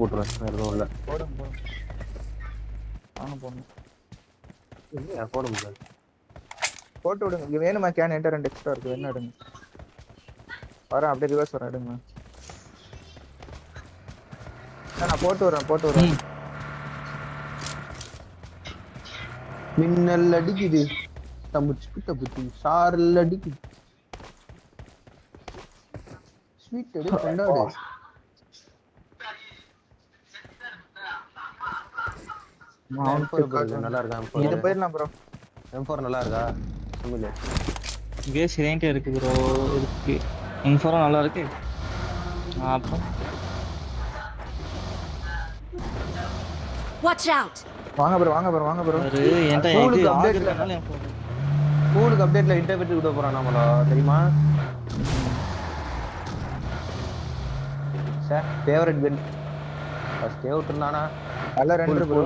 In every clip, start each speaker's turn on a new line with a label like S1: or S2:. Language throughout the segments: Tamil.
S1: போட்டுறேன் வேற எதுவும் இல்லை.
S2: போடுங்க போடுங்க. நானும் போடணும்.
S1: இல்லையா போட முடியாது.
S2: போட்டு விடுங்க. இங்க வேணுமா கேன் என்கிட்ட 2 எக்ஸ்ட்ரா இருக்கு. என்ன எடுங்க. வரேன் அப்படியே ரிவர்ஸ் வரேன் எடுங்க. நான் போட்டு வரேன்.
S1: மின்னல் அடிக்குது தம்புச்சு சாரல் அடிக்குது. ஸ்வீட் எடு கொண்டாடு. நல்லா இருக்கா
S2: இது போயிடலாம் ப்ரோ.
S1: M4 நல்லா இருக்கா சொல்லுங்க.
S3: கேஸ் ரேண்டே இருக்கு ப்ரோ. இருக்கு M4 நல்லா இருக்கு. அப்புறம்
S4: Watch out.
S2: வாங்க ப்ரோ
S3: ஒரு என்கிட்ட இது ஆகுறதுனால M4
S1: ஸ்கூலுக்கு அப்டேட்ல இன்டர்வியூ விட போறான் நம்மள தெரியுமா? சார் ஃபேவரட் கன் ஃபர்ஸ்ட் விட்டுறானா?
S2: நல்ல ரெண்டு ப்ரோ.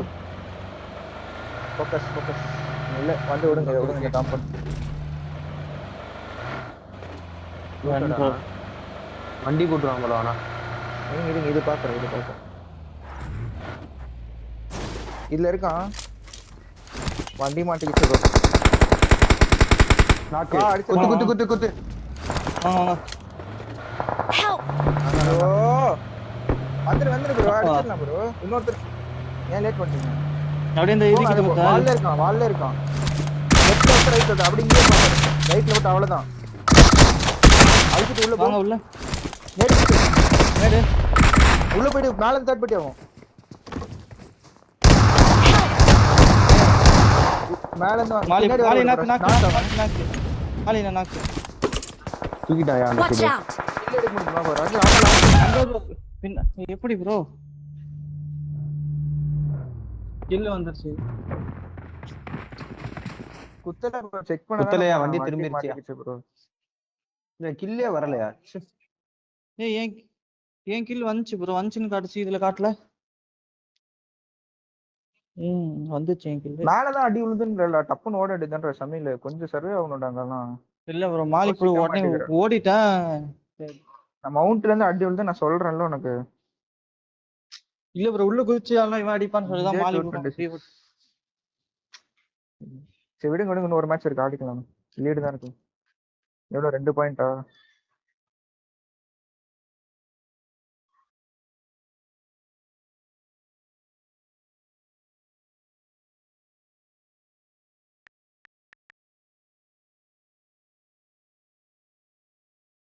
S2: ஃபோக்கஸ் இல்ல வந்து விடுங்க காம்பவுண்ட்.
S1: வண்டி போட்டுருவாங்க ப்ரோ. ஆனா
S2: இருங்க இது பாக்குறேன். இதுல இருக்கான் வண்டி மாட்டிக்கிச்சு ப்ரோ.
S1: நாக்கு குத்து
S3: வாங்க
S4: Help.
S2: ப்ரோ வந்துரு ப்ரோ. அடிச்சிடலாம் ப்ரோ. இன்னொருத்தர் ஏன் லேட் பண்ணிட்டீங்க?
S3: அப்படியே இந்த இதுக்கிட்ட பார்த்தா
S2: வால்ல இருக்கான். லெஃப்ட் ரைட் அப்படி இங்கே பாரு. ரைட்ல விட்டு அவ்வளவுதான். அடிச்சிட்டு உள்ள
S3: வாங்க உள்ள
S2: நேடு உள்ள போய்டு. மேல இருந்து தட் பட்டி ஆகும். மேல இருந்து
S3: மாலி நாக்கு
S1: தூக்கிட்டாயா அந்த
S4: Watch
S1: சைடு?
S4: out.
S2: இல்ல எடுக்க முடியுமா பாரு.
S3: பின்ன எப்படி ப்ரோ கில் வந்துருச்சு?
S2: குத்தல ப்ரோ. செக் பண்ணா
S1: குத்தலையா? வண்டி திரும்பிருச்சியா
S2: ப்ரோ?
S1: இந்த கில்லே வரலையா?
S3: ஏய் ஏன் கில் வந்துச்சு ப்ரோ. வந்துச்சுன்னு காட்டுச்சு, இதுல காட்டல. வந்துச்சு என் கில்.
S2: மேலதான் அடி விழுதுன்றல டப்புன்னு ஓட வேண்டியதுன்ற சமையல கொஞ்சம் சர்வே ஆகணும்டாங்கலாம்.
S3: இல்ல ப்ரோ மாலி ப்ரோ உடனே ஓடிட்டேன்.
S2: நான் மவுண்ட்ல இருந்து அடி விழுது நான் சொல்றேன்ல உனக்கு.
S3: இல்ல ப்ரோ உள்ள குதிச்சு எல்லாம் இவன் அடிப்பான்னு சொல்லிதான் மாலி ப்ரோ.
S2: சரி விடுங்க இன்னொரு மேட்ச் இருக்கு ஆடிக்கலாம். லீடு தான் இருக்கு. எவ்வளவு 2 பாயிண்டா?